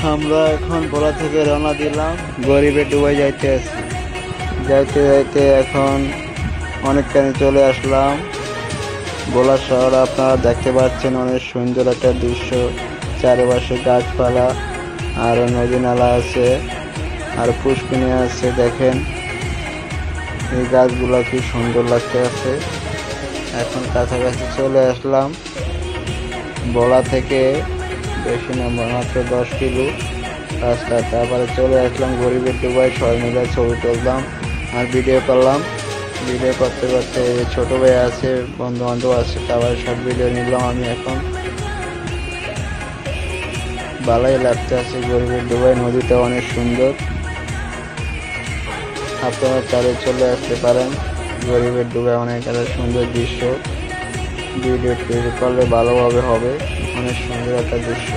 আমরা এখন ভোলা থেকে রওনা দিলাম, গরিবের ডুবাই যাইতে আছি। যাইতে যাইতে এখন অনেকখানি চলে আসলাম ভোলা শহর। আপনারা দেখতে পাচ্ছেন অনেক সুন্দর একটা দৃশ্য, চারপাশে গাছপালা আর নদী নালা আছে আর পুষ্করিণী আছে। দেখেন এই গাছগুলো কি সুন্দর লাগতে আছে। এখন কাছাকাছি চলে আসলাম, ভোলা থেকে বেশি না, মাত্র 10 কিলো রাস্তা। তারপরে চলে আসলাম গরিবের ডুবাই, সবাই মিলে ছবি তুললাম আর ভিডিও করলাম। ভিডিও করতে করতে ছোট ভাই আছে, বন্ধু বান্ধব আছে, তারপরে সব ভিডিও নিলাম। আমি এখন ভালোই লাগতে আছে। গরিবের ডুবাই নদীটা অনেক সুন্দর, আপনারা চালে চলে আসতে পারেন। গরিবের ডুবাই অনেক একটা সুন্দর দৃশ্য, ভিডিও তৈরি করলে ভালোভাবে হবে, অনেক সুন্দর একটা দৃশ্য।